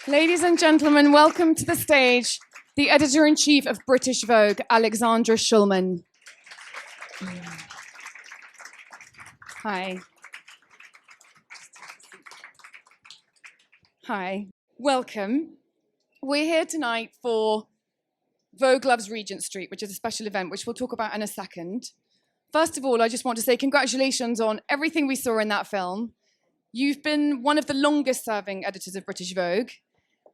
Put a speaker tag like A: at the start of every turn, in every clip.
A: Ladies and gentlemen, welcome to the stage, the Editor-in-Chief of British Vogue, Alexandra Shulman. Hi. Hi. Welcome. We're here tonight for Vogue Loves Regent Street, which is a special event, which we'll talk about in a second. First of all, I just want to say congratulations on everything we saw in that film. You've been one of the longest-serving editors of British Vogue.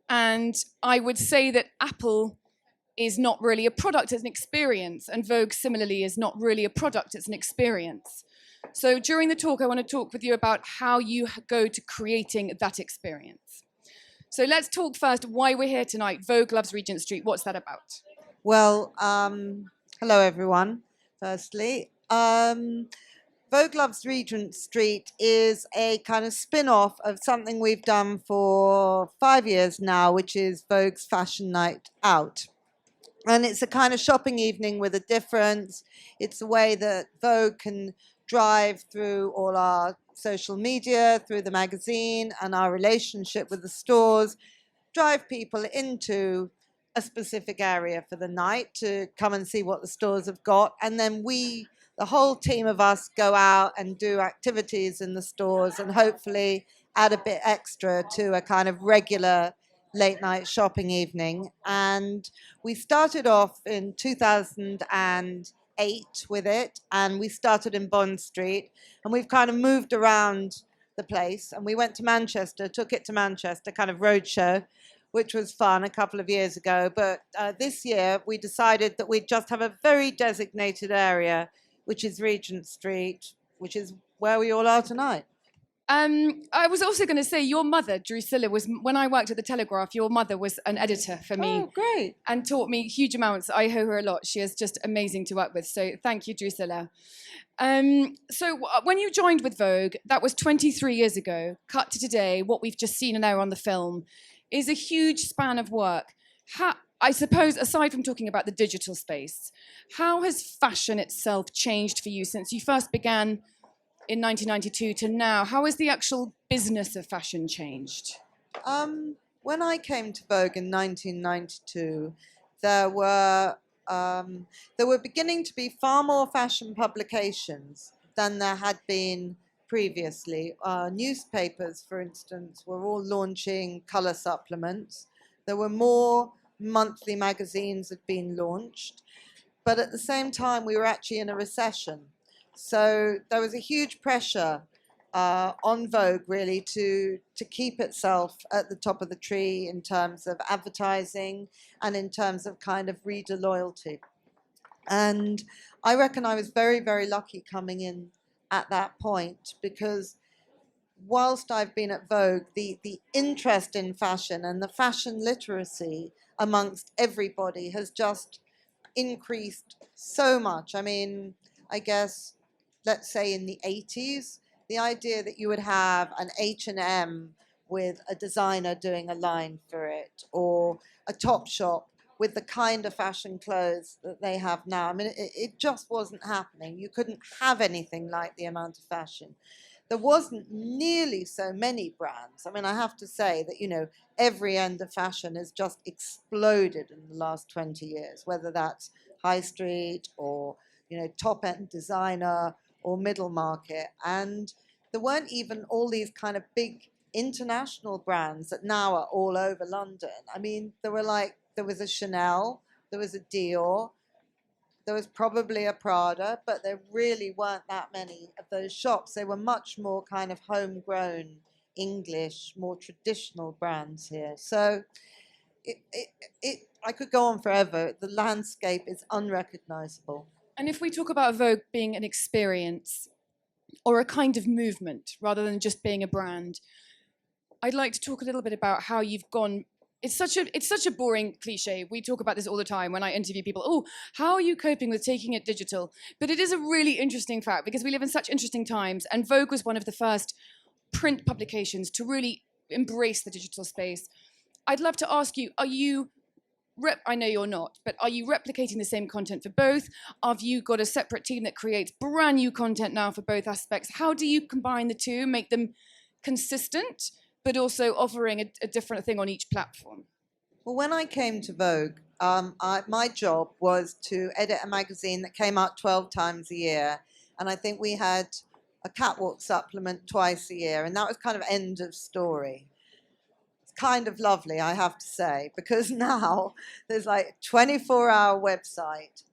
A: And I would say that Apple is not really a product, it's an experience. And Vogue, similarly, is not really a product, it's an experience. So during the talk, I want to talk with you about how you go to creating that experience. So let's talk first why we're here tonight. Vogue Loves Regent Street. What's that about?
B: Well, hello, everyone, firstly. Vogue Loves Regent Street is a kind of spin-off of something we've done for 5 years now, which is Vogue's Fashion Night Out. And it's a kind of shopping evening with a difference. It's a way that Vogue can drive through all our social media, through the magazine, and our relationship with the stores, drive people into a specific area for the night to come and see what the stores have got. And then the whole team of us go out and do activities in the stores and hopefully add a bit extra to a kind of regular late night shopping evening. And we started off in 2008 with it, and we started in Bond Street, and we've kind of moved around the place. And we went to Manchester, took it to Manchester, kind of roadshow, which was fun a couple of years ago. But this year we decided that we'd just have a very designated area, which is Regent Street, which is where we all are tonight.
A: I was also going to say, your mother, Drusilla, when I worked at the Telegraph, your mother was an editor for me.
B: Oh, great.
A: And taught me huge amounts. I owe her a lot. She is just amazing to work with. So thank you, Drusilla. So when you joined with Vogue, that was 23 years ago. Cut to today, what we've just seen there on the film is a huge span of work. I suppose, aside from talking about the digital space, how has fashion itself changed for you since you first began in 1992 to now? How has the actual business of fashion changed?
B: When I came to Vogue in 1992, there were beginning to be far more fashion publications than there had been previously. Newspapers, for instance, were all launching color supplements. There were more monthly magazines had been launched, but at the same time we were actually in a recession. So there was a huge pressure on Vogue really to keep itself at the top of the tree in terms of advertising and in terms of kind of reader loyalty. And I reckon I was very, very lucky coming in at that point, because whilst I've been at Vogue, the interest in fashion and the fashion literacy amongst everybody has just increased so much. I mean, I guess, let's say in the 80s, the idea that you would have an H&M with a designer doing a line for it, or a Topshop with the kind of fashion clothes that they have now. I mean, it just wasn't happening. You couldn't have anything like the amount of fashion. There wasn't nearly so many brands. I mean, I have to say that, every end of fashion has just exploded in the last 20 years, whether that's high street or, top-end designer or middle market. And there weren't even all these kind of big international brands that now are all over London. I mean, there was a Chanel, there was a Dior, there was probably a Prada, but there really weren't that many of those shops. They were much more kind of homegrown, English, more traditional brands here. So I could go on forever. The landscape is unrecognizable.
A: And if we talk about Vogue being an experience or a kind of movement rather than just being a brand, I'd like to talk a little bit about how you've gone. It's such a boring cliche. We talk about this all the time when I interview people. Oh, how are you coping with taking it digital? But it is a really interesting fact, because we live in such interesting times, and Vogue was one of the first print publications to really embrace the digital space. I'd love to ask you, I know you're not, but are you replicating the same content for both? Have you got a separate team that creates brand new content now for both aspects? How do you combine the two, make them consistent, but also offering a different thing on each platform?
B: Well, when I came to Vogue, my job was to edit a magazine that came out 12 times a year. And I think we had a catwalk supplement twice a year. And that was kind of end of story. It's kind of lovely, I have to say, because now there's like 24-hour website.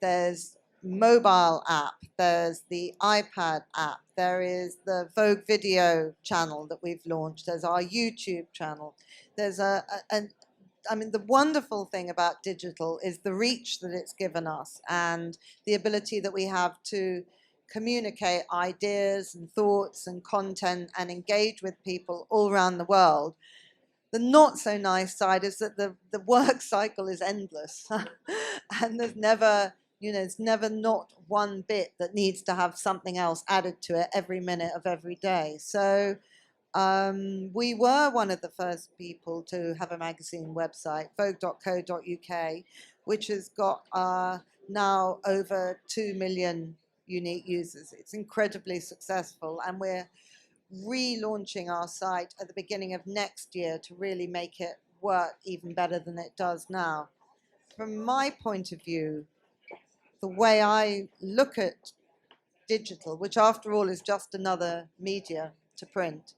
B: There's mobile app. There's the iPad app. There is the Vogue video channel that we've launched. There's our YouTube channel. There's I mean, the wonderful thing about digital is the reach that it's given us and the ability that we have to communicate ideas and thoughts and content and engage with people all around the world. The not so nice side is that the work cycle is endless and there's never, it's never not one bit that needs to have something else added to it every minute of every day. So we were one of the first people to have a magazine website, vogue.co.uk, which has got now over 2 million unique users. It's incredibly successful, and we're relaunching our site at the beginning of next year to really make it work even better than it does now. From my point of view, the way I look at digital, which after all is just another media to print,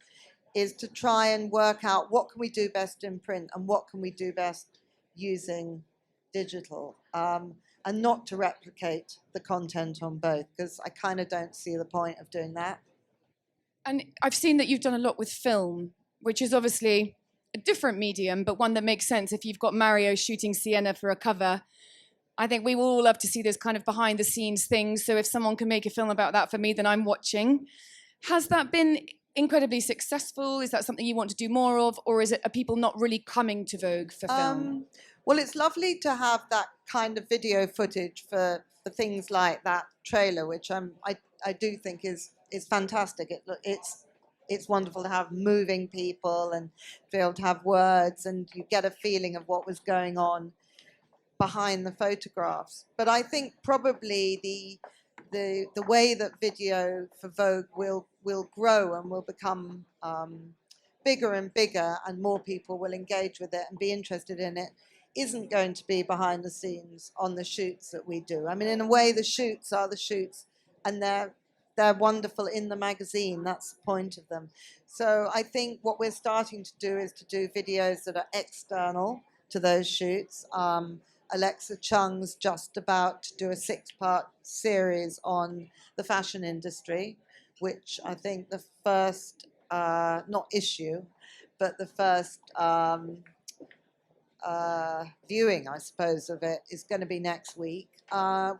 B: is to try and work out what can we do best in print and what can we do best using digital, and not to replicate the content on both, because I kind of don't see the point of doing that.
A: And I've seen that you've done a lot with film, which is obviously a different medium, but one that makes sense if you've got Mario shooting Sienna for a cover. I think we will all love to see those kind of behind the scenes things. So if someone can make a film about that for me, then I'm watching. Has that been incredibly successful? Is that something you want to do more of? Or are people not really coming to Vogue for film?
B: Well, it's lovely to have that kind of video footage for things like that trailer, which I do think is fantastic. It's wonderful to have moving people and be able to have words, and you get a feeling of what was going on behind the photographs. But I think probably the way that video for Vogue will grow and will become bigger and bigger, and more people will engage with it and be interested in it, isn't going to be behind the scenes on the shoots that we do. I mean, in a way, the shoots are the shoots, and they're wonderful in the magazine. That's the point of them. So I think what we're starting to do is to do videos that are external to those shoots. Alexa Chung's just about to do a 6-part series on the fashion industry, which I think the first, not issue, but the first viewing, I suppose, of it is going to be next week.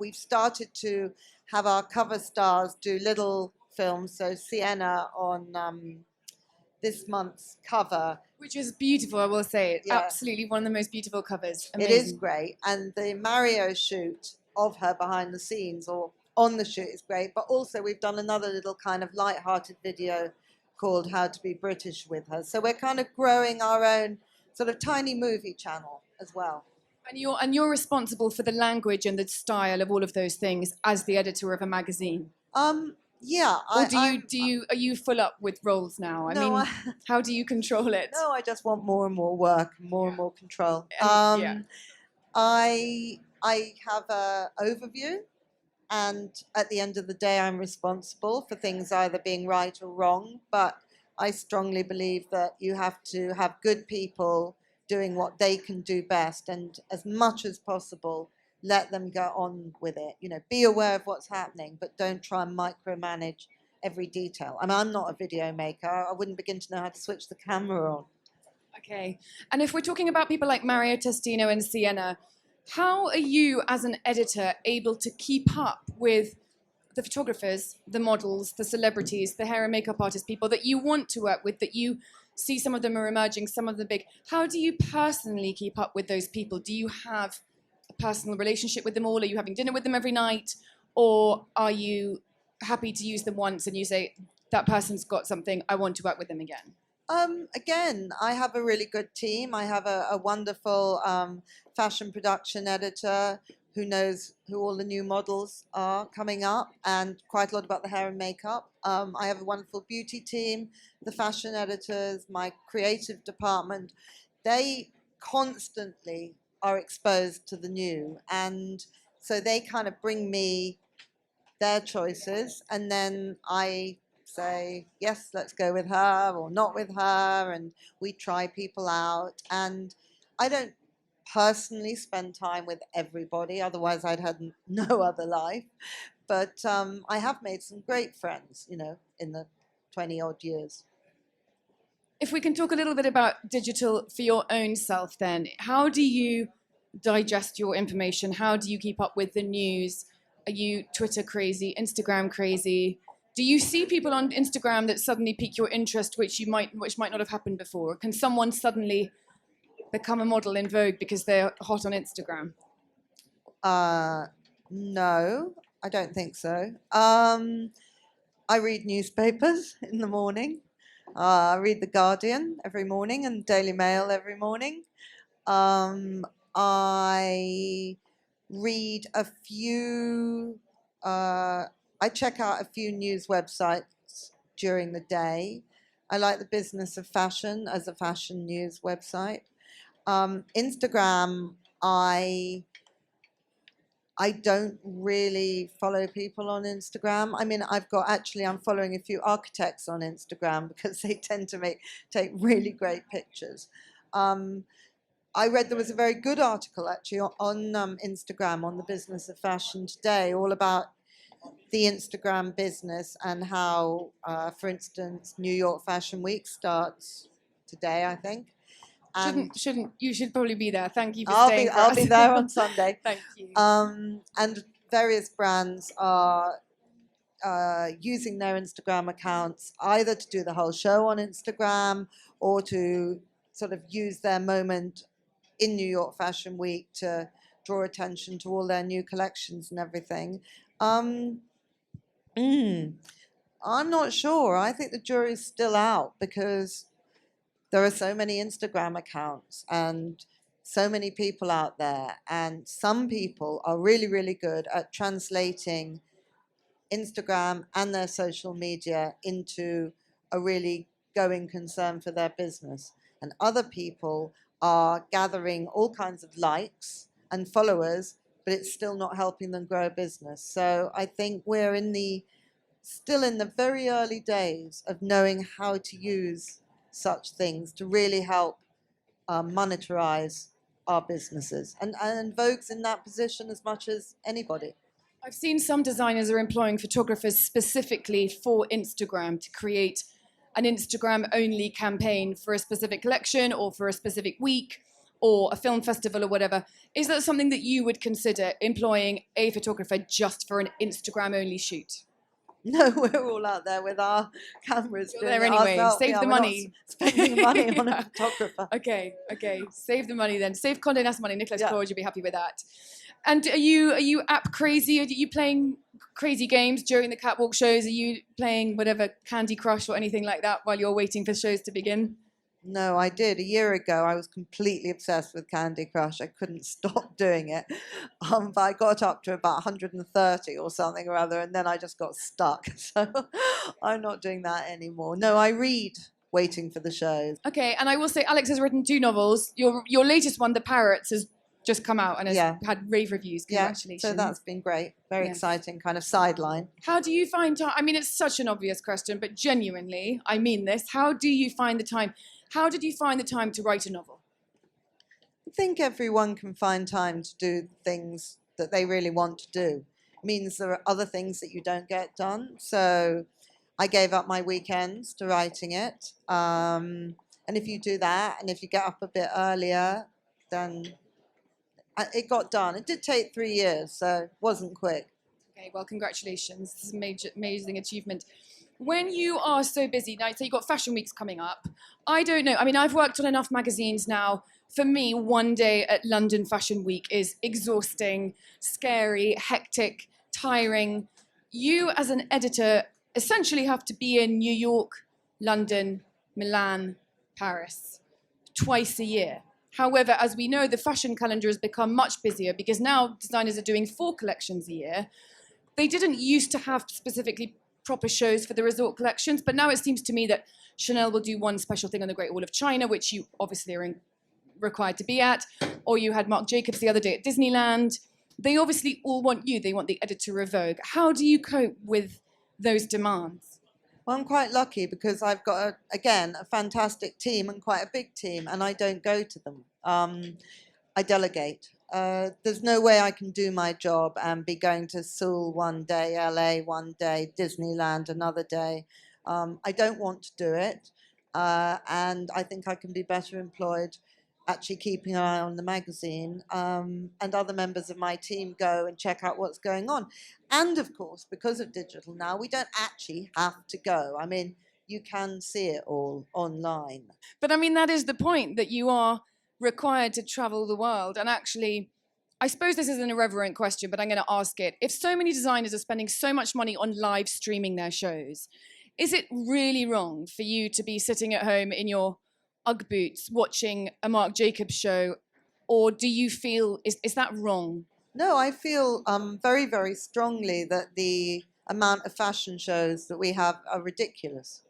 B: We've started to have our cover stars do little films. So Sienna on this month's cover,
A: which is beautiful, I will say. It's absolutely one of the most beautiful covers. Amazing.
B: It is great. And the Mario shoot of her behind the scenes or on the shoot is great. But also we've done another little kind of light-hearted video called How to Be British with her. So we're kind of growing our own sort of tiny movie channel as well.
A: And you're responsible for the language and the style of all of those things as the editor of a magazine.
B: Yeah.
A: Or are you full up with roles now? How do you control it?
B: No, I just want more and more work, more and more control. I have an overview, and at the end of the day, I'm responsible for things either being right or wrong. But I strongly believe that you have to have good people doing what they can do best, and as much as possible, let them go on with it. Be aware of what's happening, but don't try and micromanage every detail. I'm not a video maker. I wouldn't begin to know how to switch the camera on.
A: Okay. And if we're talking about people like Mario Testino and Sienna, how are you as an editor able to keep up with the photographers, the models, the celebrities, the hair and makeup artists, people that you want to work with, that you see some of them are emerging, some of them big. How do you personally keep up with those people? Do you have a personal relationship with them all? Are you having dinner with them every night? Or are you happy to use them once and you say, that person's got something, I want to work with them again?
B: Again, I have a really good team. I have a wonderful fashion production editor. who knows who all the new models are coming up, and quite a lot about the hair and makeup. I have a wonderful beauty team, the fashion editors, my creative department. They constantly are exposed to the new, and so they kind of bring me their choices, and then I say, yes, let's go with her or not with her, and we try people out. And I don't personally spend time with everybody, otherwise I'd had no other life. But I have made some great friends, you know, in the 20 odd years.
A: If we can talk a little bit about digital for your own self, then how do you digest your information? How do you keep up with the news? Are you Twitter crazy, Instagram crazy? Do you see people on Instagram that suddenly pique your interest, which might not have happened before? Can someone suddenly become a model in Vogue because they're hot on Instagram?
B: No, I don't think so. I read newspapers in the morning. I read The Guardian every morning and Daily Mail every morning. I read a few, I check out a few news websites during the day. I like the Business of Fashion as a fashion news website. Instagram, I don't really follow people on Instagram. I mean, I'm following a few architects on Instagram because they tend to take really great pictures. I read there was a very good article actually on Instagram on the Business of Fashion today, all about the Instagram business and how, for instance, New York Fashion Week starts today, I think. And
A: You should probably be there. Thank you for staying for us.
B: I'll be there on Sunday.
A: Thank you.
B: And various brands are using their Instagram accounts either to do the whole show on Instagram or to sort of use their moment in New York Fashion Week to draw attention to all their new collections and everything. I'm not sure. I think the jury's still out because there are so many Instagram accounts and so many people out there. And some people are really, really good at translating Instagram and their social media into a really going concern for their business. And other people are gathering all kinds of likes and followers, but it's still not helping them grow a business. So I think we're still in the very early days of knowing how to use such things to really help monetize our businesses. And Vogue's in that position as much as anybody.
A: I've seen some designers are employing photographers specifically for Instagram to create an Instagram-only campaign for a specific collection or for a specific week or a film festival or whatever. Is that something that you would consider, employing a photographer just for an Instagram-only shoot?
B: No, we're all out there with our cameras.
A: You're there anyway.
B: Ourselves.
A: Save the money.
B: Spending money on a photographer.
A: Okay. Save the money then. Save Condé Nast money. Nicholas George, you'll be happy with that. And are you app crazy? Are you playing crazy games during the catwalk shows? Are you playing whatever Candy Crush or anything like that while you're waiting for shows to begin?
B: No, I did. A year ago, I was completely obsessed with Candy Crush. I couldn't stop doing it. But I got up to about 130 or something or other, and then I just got stuck. So I'm not doing that anymore. No, I read waiting for the shows.
A: Okay, and I will say Alex has written 2 novels. Your latest one, The Parrots, has just come out and has had rave reviews. Congratulations.
B: Yeah, so that's been great. Very exciting kind of sideline.
A: How do you find time? I mean, it's such an obvious question, but genuinely, I mean this. How do you find the time? How did you find the time to write a novel?
B: I think everyone can find time to do things that they really want to do. It means there are other things that you don't get done. So I gave up my weekends to writing it. And if you do that, and if you get up a bit earlier, then it got done. It did take 3 years, so it wasn't quick.
A: Okay, well, congratulations. This is an amazing achievement. When you are so busy, now, so you've got fashion weeks coming up. I don't know. I mean, I've worked on enough magazines now. For me, one day at London Fashion Week is exhausting, scary, hectic, tiring. You, as an editor, essentially have to be in New York, London, Milan, Paris, twice a year. However, as we know, the fashion calendar has become much busier because now designers are doing 4 collections a year. They didn't used to have specifically proper shows for the resort collections, but now it seems to me that Chanel will do one special thing on the Great Wall of China, which you obviously are required to be at, or you had Marc Jacobs the other day at Disneyland. They obviously all want you. They want the editor of Vogue. How do you cope with those demands?
B: Well, I'm quite lucky because I've got, again, a fantastic team and quite a big team, and I don't go to them. I delegate. There's no way I can do my job and be going to Seoul one day, LA one day, Disneyland another day. I don't want to do it, and I think I can be better employed actually keeping an eye on the magazine, and other members of my team go and check out what's going on. And of course, because of digital now, we don't actually have to go. I mean, you can see it all online.
A: But I mean, that is the point, that you are required to travel the world. And actually, I suppose this is an irreverent question, but I'm going to ask it. If so many designers are spending so much money on live streaming their shows, is it really wrong for you to be sitting at home in your Ugg boots watching a Marc Jacobs show? Or do you feel, is that wrong?
B: No, I feel very, very strongly that the amount of fashion shows that we have are ridiculous.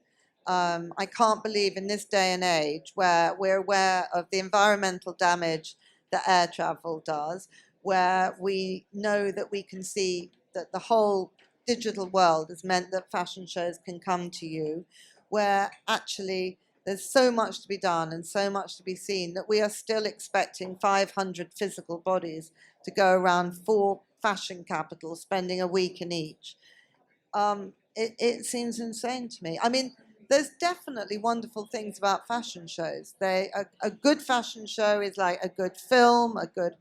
B: I can't believe in this day and age where we're aware of the environmental damage that air travel does, where we know that we can see that the whole digital world has meant that fashion shows can come to you, where actually there's so much to be done and so much to be seen that we are still expecting 500 physical bodies to go around 4 fashion capitals, spending a week in each. It seems insane to me. I mean, there's definitely wonderful things about fashion shows. A good fashion show is like a good film, a good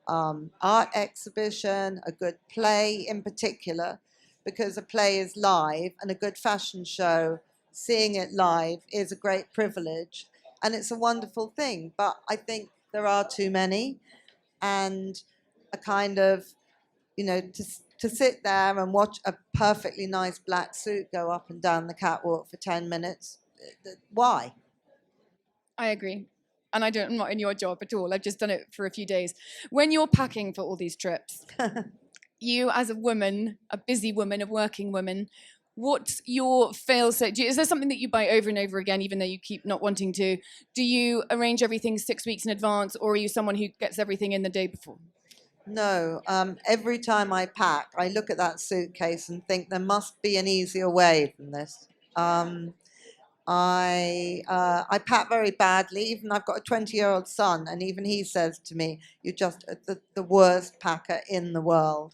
B: art exhibition, a good play in particular, because a play is live, and a good fashion show, seeing it live, is a great privilege, and it's a wonderful thing. But I think there are too many, and a kind of, to sit there and watch a perfectly nice black suit go up and down the catwalk for 10 minutes, why?
A: I agree. And I'm not in your job at all. I've just done it for a few days. When you're packing for all these trips, you as a woman, a busy woman, a working woman, what's your fail-safe? Is there something that you buy over and over again, even though you keep not wanting to? Do you arrange everything 6 weeks in advance, or are you someone who gets everything in the day before?
B: No, every time I pack, I look at that suitcase and think there must be an easier way than this. I pack very badly. Even I've got a 20-year-old son, and even he says to me, "You're just the worst packer in the world."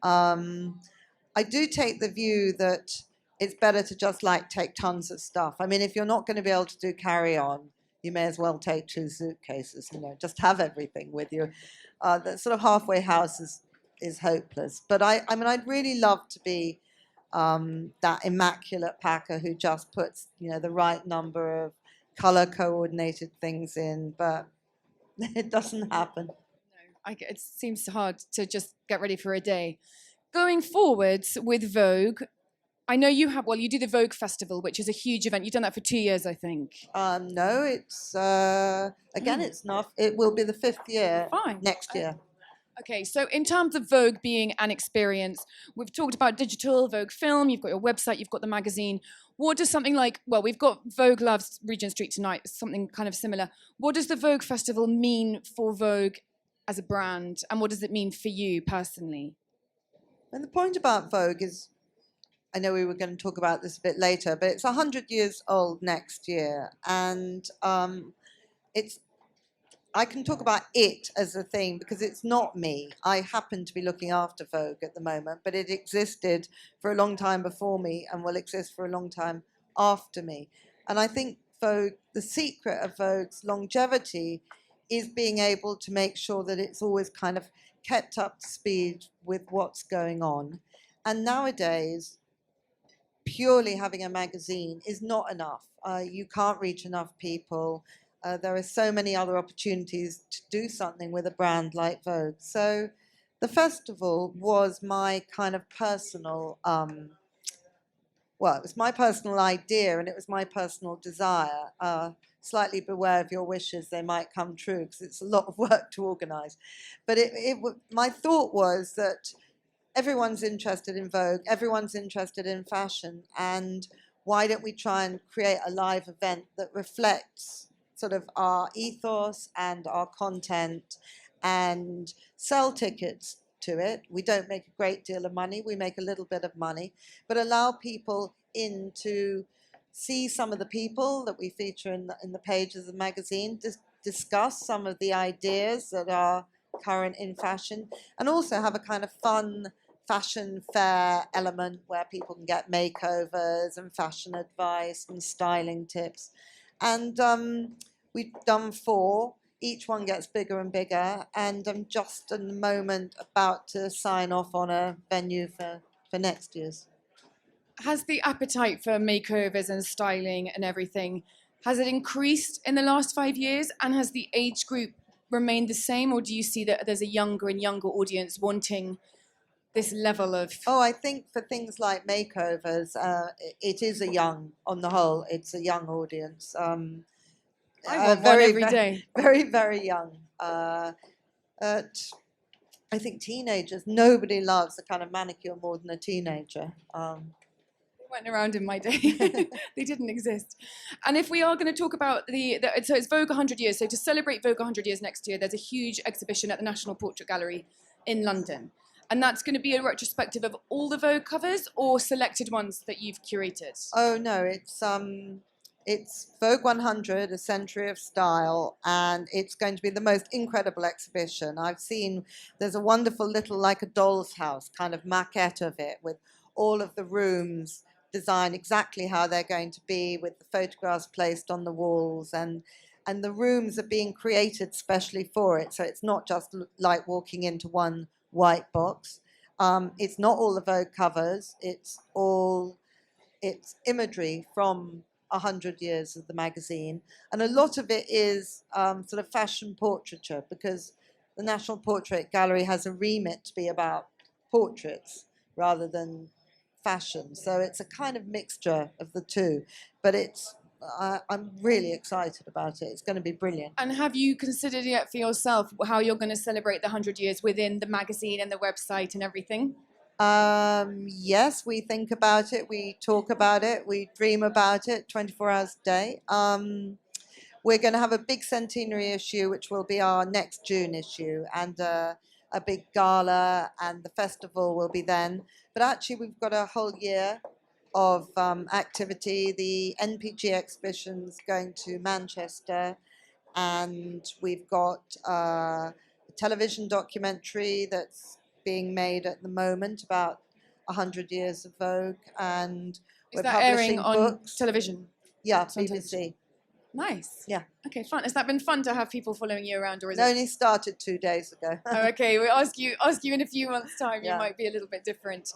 B: I do take the view that it's better to just take tons of stuff. I mean, if you're not going to be able to do carry-on, you may as well take 2 suitcases. Just have everything with you. The sort of halfway house is hopeless. But I mean, I'd really love to be that immaculate packer who just puts, the right number of color coordinated things in, but it doesn't happen.
A: No, it seems hard to just get ready for a day. Going forwards with Vogue, I know you do the Vogue Festival, which is a huge event. You've done that for 2 years, I think.
B: No, it's, again, it's not. It will be the 5th year.
A: Fine.
B: Next year.
A: Okay, so in terms of Vogue being an experience, we've talked about digital, Vogue film, you've got your website, you've got the magazine. What does something like, we've got Vogue Loves Regent Street tonight, something kind of similar. What does the Vogue Festival mean for Vogue as a brand, and what does it mean for you personally?
B: And the point about Vogue is, I know we were going to talk about this a bit later, but it's 100 years old next year. And I can talk about it as a thing because it's not me. I happen to be looking after Vogue at the moment, but it existed for a long time before me and will exist for a long time after me. And I think Vogue, the secret of Vogue's longevity is being able to make sure that it's always kind of kept up to speed with what's going on. And nowadays, purely having a magazine is not enough. You can't reach enough people. There are so many other opportunities to do something with a brand like Vogue. So the festival was my kind of personal, it was my personal idea and it was my personal desire slightly beware of your wishes, they might come true, because it's a lot of work to organize. But my thought was that everyone's interested in Vogue, everyone's interested in fashion, and why don't we try and create a live event that reflects sort of our ethos and our content and sell tickets to it. We don't make a great deal of money, we make a little bit of money, but allow people in to see some of the people that we feature in the pages of the magazine, discuss some of the ideas that are current in fashion, and also have a kind of fun fashion fair element where people can get makeovers and fashion advice and styling tips. And we've done 4. Each one gets bigger and bigger, and I'm just in the moment about to sign off on a venue for next year's.
A: Has the appetite for makeovers and styling and everything, has it increased in the last 5 years? And has the age group remained the same? Or do you see that there's a younger and younger audience wanting this level of...
B: Oh, I think for things like makeovers, it is on the whole, it's a young audience.
A: I want one every day.
B: Very, very young. I think teenagers, nobody loves a kind of manicure more than a teenager.
A: Went around in my day. They didn't exist. And if we are going to talk about so it's Vogue 100 years. So to celebrate Vogue 100 years next year, there's a huge exhibition at the National Portrait Gallery in London. And that's going to be a retrospective of all the Vogue covers or selected ones that you've curated?
B: Oh, no, it's Vogue 100, a century of style, and it's going to be the most incredible exhibition. There's a wonderful little, like a doll's house, kind of maquette of it with all of the rooms designed exactly how they're going to be, with the photographs placed on the walls, and the rooms are being created specially for it. So it's not just like walking into one white box. It's not all the Vogue covers. It's imagery from 100 years of the magazine, and a lot of it is sort of fashion portraiture, because the National Portrait Gallery has a remit to be about portraits rather than fashion. So it's a kind of mixture of the two, but I'm really excited about it. It's going to be brilliant.
A: And have you considered yet for yourself how you're going to celebrate the 100 years within the magazine and the website and everything?
B: Yes, we think about it, we talk about it, we dream about it 24 hours a day. We're going to have a big centenary issue, which will be our next June issue, and a big gala, and the festival will be then. But actually, we've got a whole year of activity. The NPG exhibition's going to Manchester, and we've got a television documentary that's being made at the moment about 100 years of Vogue, and
A: is that airing on books. Television?
B: Yeah, BBC.
A: Nice.
B: Yeah.
A: Okay, fun. Has that been fun to have people following you around, or is
B: it only started 2 days ago?
A: Oh, okay, we'll ask you in a few months' time. Yeah. You might be a little bit different.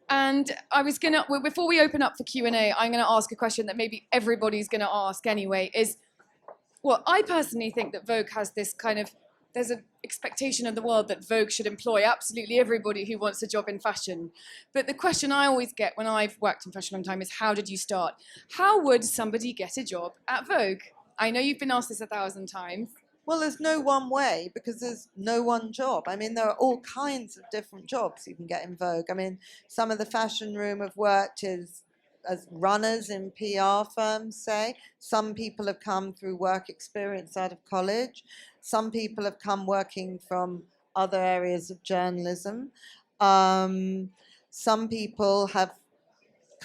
A: And I was gonna, before we open up for Q&A, I'm gonna ask a question that maybe everybody's gonna ask anyway. I personally think that Vogue has this kind of, there's an expectation of the world that Vogue should employ absolutely everybody who wants a job in fashion. But the question I always get when I've worked in fashion a long time is, how did you start? How would somebody get a job at Vogue? I know you've been asked this 1,000 times.
B: Well, there's no one way, because there's no one job. I mean, there are all kinds of different jobs you can get in Vogue. I mean, some of the fashion room have worked as runners in PR firms, say. Some people have come through work experience out of college. Some people have come working from other areas of journalism. Some people have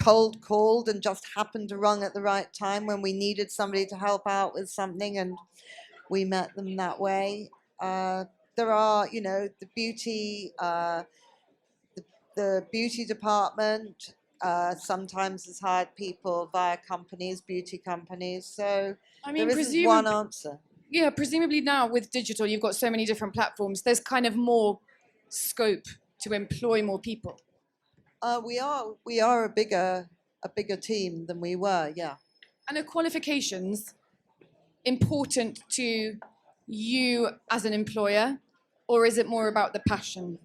B: cold called and just happened to rung at the right time when we needed somebody to help out with something, and we met them that way. There are, the beauty, the beauty department sometimes has hired people via beauty companies. So there isn't one answer.
A: Yeah, presumably now with digital, you've got so many different platforms. There's kind of more scope to employ more people.
B: We are a bigger team than we were. Yeah.
A: And are qualifications important to you as an employer, or is it more about the passion?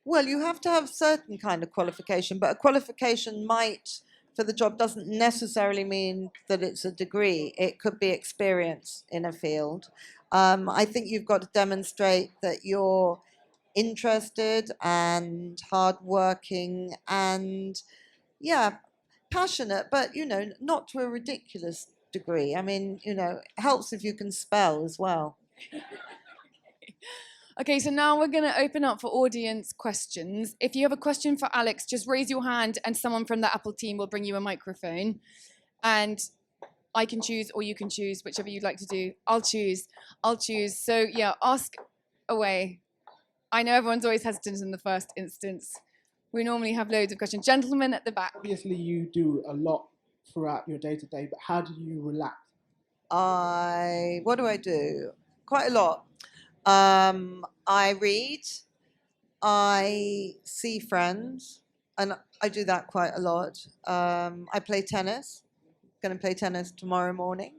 B: Well, you have to have certain kind of qualification, but a qualification might for the job doesn't necessarily mean that it's a degree. It could be experience in a field. I think you've got to demonstrate that you're interested and hardworking and, yeah, passionate, but, not to a ridiculous degree. I mean, it helps if you can spell as well.
A: Okay, so now we're going to open up for audience questions. If you have a question for Alex, just raise your hand and someone from the Apple team will bring you a microphone. And I can choose or you can choose, whichever you'd like to do. I'll choose. So yeah, ask away. I know everyone's always hesitant in the first instance. We normally have loads of questions. Gentlemen at the back.
C: Obviously, you do a lot throughout your day-to-day, but how do you relax?
B: What do I do? Quite a lot. I read, I see friends, and I do that quite a lot. I play tennis. Going to play tennis tomorrow morning.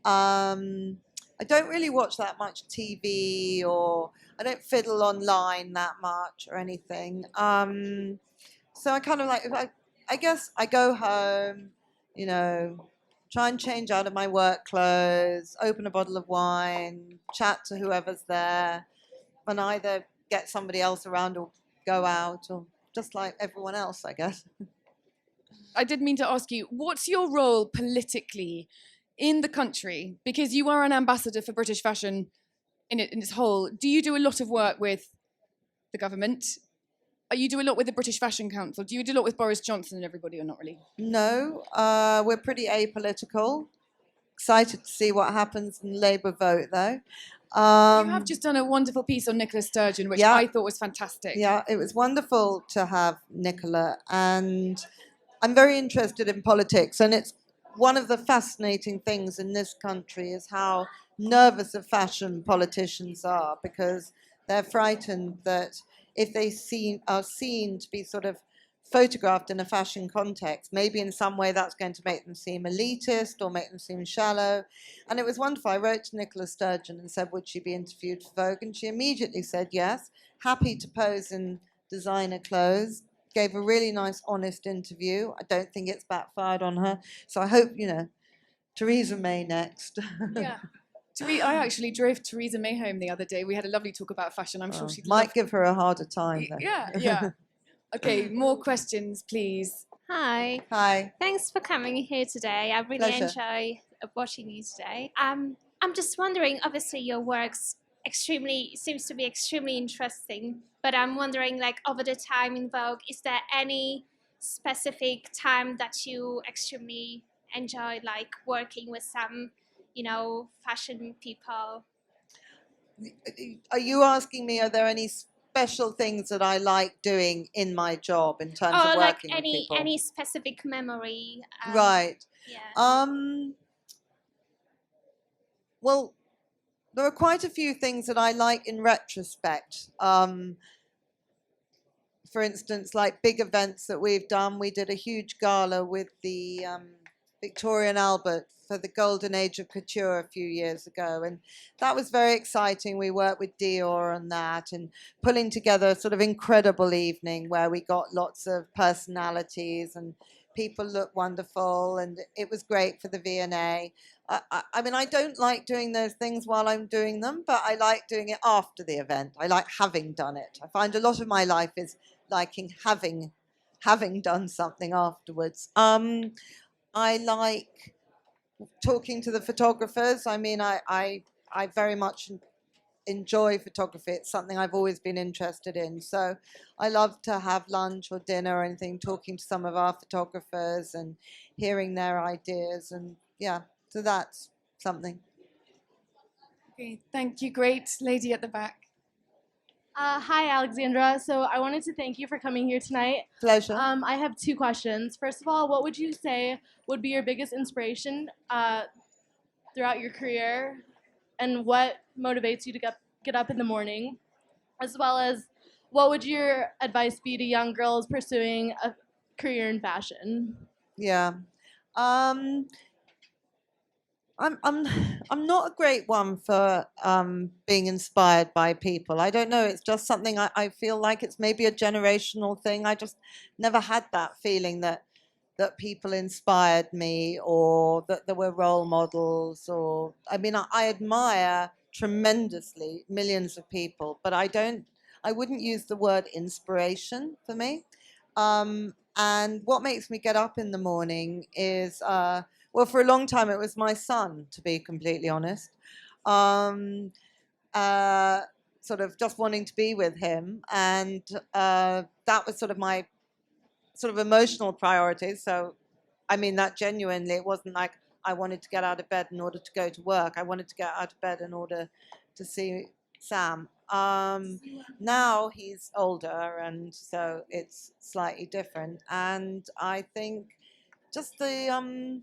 B: I don't really watch that much TV, or I don't fiddle online that much or anything. So I kind of I guess I go home, try and change out of my work clothes, open a bottle of wine, chat to whoever's there, and either get somebody else around or go out, or just like everyone else, I guess.
A: I did mean to ask you, what's your role politically in the country? Because you are an ambassador for British fashion in its whole. Do you do a lot of work with the government? You do a lot with the British Fashion Council? Do you do a lot with Boris Johnson and everybody, or not really?
B: No, we're pretty apolitical. Excited to see what happens in the Labour vote, though.
A: You have just done a wonderful piece on Nicola Sturgeon, which I thought was fantastic.
B: Yeah, it was wonderful to have Nicola, and I'm very interested in politics, and it's one of the fascinating things in this country is how nervous of fashion politicians are, because they're frightened that if they are seen to be sort of photographed in a fashion context, maybe in some way that's going to make them seem elitist or make them seem shallow. And it was wonderful. I wrote to Nicola Sturgeon and said, would she be interviewed for Vogue? And she immediately said yes, happy to pose in designer clothes, gave a really nice, honest interview. I don't think it's backfired on her. So I hope, Theresa May next.
A: Yeah. I actually drove Theresa May home the other day. We had a lovely talk about fashion. I'm sure she'd
B: might give her a harder time, though.
A: Yeah. Okay, more questions, please.
D: Hi.
B: Hi.
D: Thanks for coming here today. I really enjoy watching you today. I'm just wondering, obviously your works seems to be extremely interesting, but I'm wondering, like, over the time in Vogue, is there any specific time that you extremely enjoy, like working with some, fashion people?
B: Are you asking me, are there any special things that I like doing in my job in terms of working with people?
D: Any specific memory?
B: Right.
D: Yeah.
B: Well, there are quite a few things that I like in retrospect. For instance, like big events that we've done. We did a huge gala with the Victoria and Albert for the golden age of couture a few years ago, and that was very exciting. We worked with Dior on that and pulling together a sort of incredible evening where we got lots of personalities and people looked wonderful, and it was great for the V&A. I mean, I don't like doing those things while I'm doing them, but I like doing it after the event. I like having done it. I find a lot of my life is liking having done something afterwards. I like talking to the photographers. I mean, I very much enjoy photography. It's something I've always been interested in. So I love to have lunch or dinner or anything, talking to some of our photographers and hearing their ideas. And yeah, so that's something.
A: Okay, thank you. Great. Lady at the back.
E: Hi, Alexandra. So I wanted to thank you for coming here tonight.
B: Pleasure.
E: I have two questions. First of all, what would you say would be your biggest inspiration throughout your career, and what motivates you to get up in the morning? As well as, what would your advice be to young girls pursuing a career in fashion?
B: Yeah. I'm not a great one for being inspired by people. I don't know. It's just something I feel like it's maybe a generational thing. I just never had that feeling that that people inspired me, or that there were role models, or I mean, I admire tremendously millions of people, but I wouldn't use the word inspiration for me. And what makes me get up in the morning is, well, for a long time it was my son, to be completely honest. Sort of just wanting to be with him, and that was sort of my sort of emotional priorities. So, I mean, that genuinely, it wasn't like I wanted to get out of bed in order to go to work. I wanted to get out of bed in order to see Sam. Now he's older, and so it's slightly different. And I think just the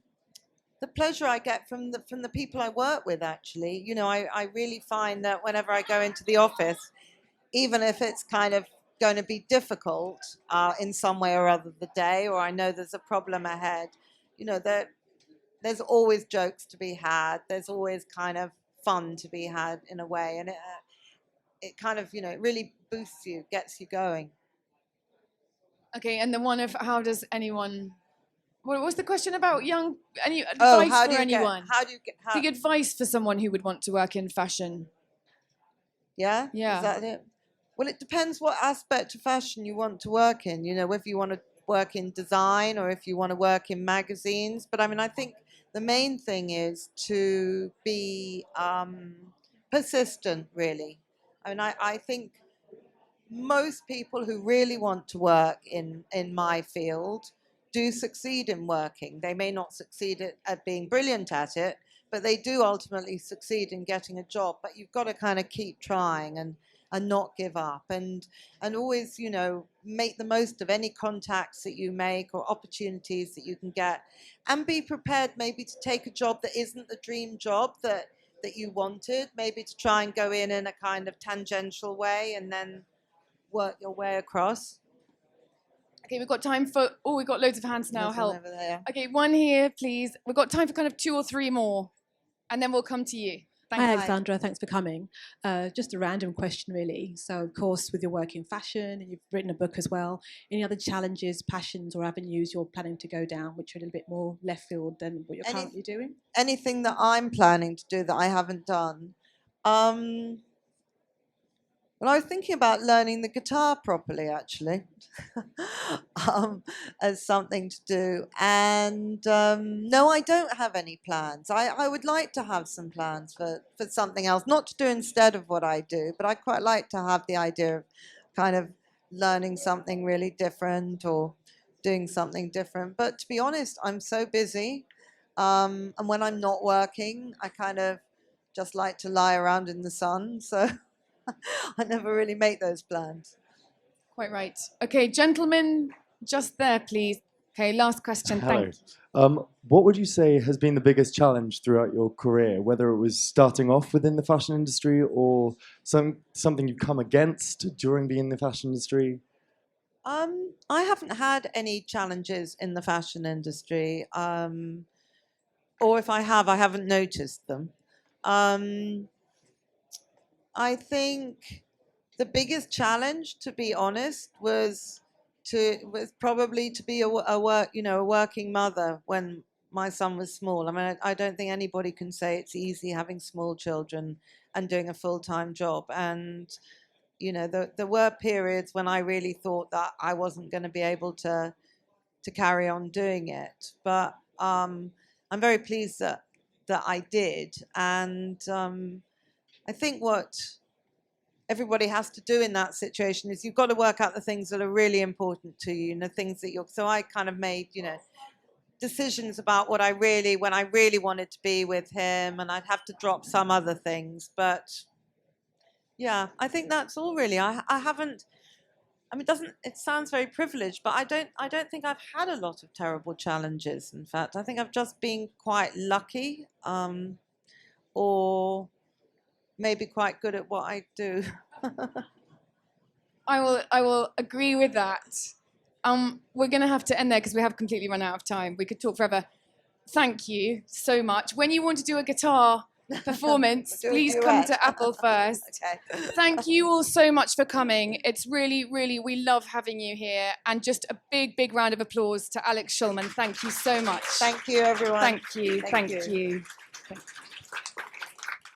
B: pleasure I get from the people I work with, actually. You know, I really find that whenever I go into the office, even if it's kind of going to be difficult in some way or other the day, or I know there's a problem ahead, you know, there's always jokes to be had. There's always kind of fun to be had in a way. And it kind of, you know, it really boosts you, gets you going.
A: Okay, and the one of how does anyone... What was the question about any advice for anyone? Big advice for someone who would want to work in fashion.
B: Yeah?
A: Yeah.
B: Is that it? Well, it depends what aspect of fashion you want to work in, you know, whether you want to work in design or if you want to work in magazines. But I mean, I think the main thing is to be persistent, really. I mean, I think most people who really want to work in my field do succeed in working. They may not succeed at being brilliant at it, but they do ultimately succeed in getting a job. But you've got to kind of keep trying and not give up, and always, you know, make the most of any contacts that you make or opportunities that you can get, and be prepared maybe to take a job that isn't the dream job that you wanted, maybe to try and go in a kind of tangential way and then work your way across.
A: Okay, we've got time for... Oh, we've got loads of hands now.
B: There's one
A: Help.
B: over there.
A: Okay, one here, please. We've got time for kind of 2 or 3 more, and then we'll come to you. Thank
F: Hi,
A: you.
F: Alexandra. Thanks for coming. Just a random question, really. So, of course, with your work in fashion, and you've written a book as well, any other challenges, passions, or avenues you're planning to go down, which are a little bit more left field than what you're currently doing?
B: Anything that I'm planning to do that I haven't done? Well, I was thinking about learning the guitar properly, actually, as something to do. And no, I don't have any plans. I would like to have some plans for something else, not to do instead of what I do, but I quite like to have the idea of kind of learning something really different or doing something different. But to be honest, I'm so busy. And when I'm not working, I kind of just like to lie around in the sun. So I never really make those plans.
A: Quite right. Okay, gentlemen, just there, please. Okay, last question.
G: Hello.
A: Thank you.
G: What would you say has been the biggest challenge throughout your career, whether it was starting off within the fashion industry or something you've come against during being in the fashion industry?
B: I haven't had any challenges in the fashion industry, or if I have, I haven't noticed them. I think the biggest challenge, to be honest, was probably to be a working mother when my son was small. I mean, I don't think anybody can say it's easy having small children and doing a full-time job. And you know, there were periods when I really thought that I wasn't going to be able to carry on doing it. But I'm very pleased that I did. And I think what everybody has to do in that situation is you've got to work out the things that are really important to you, and the things that so I kind of made, you know, decisions about when I really wanted to be with him, and I'd have to drop some other things. But yeah, I think that's all really. I haven't, I mean, it sounds very privileged, but I don't think I've had a lot of terrible challenges. In fact, I think I've just been quite lucky, or maybe quite good at what I do.
A: I will agree with that. We're going to have to end there because we have completely run out of time. We could talk forever. Thank you so much. When you want to do a guitar performance,
B: Do a
A: please come
B: duet.
A: to Apple first.
B: Okay.
A: Thank you all so much for coming. It's really, really, we love having you here. And just a big, big round of applause to Alex Shulman. Thank you so much.
B: Thank you, everyone.
A: Thank you.
B: Thank
A: Thank
B: you.
A: you.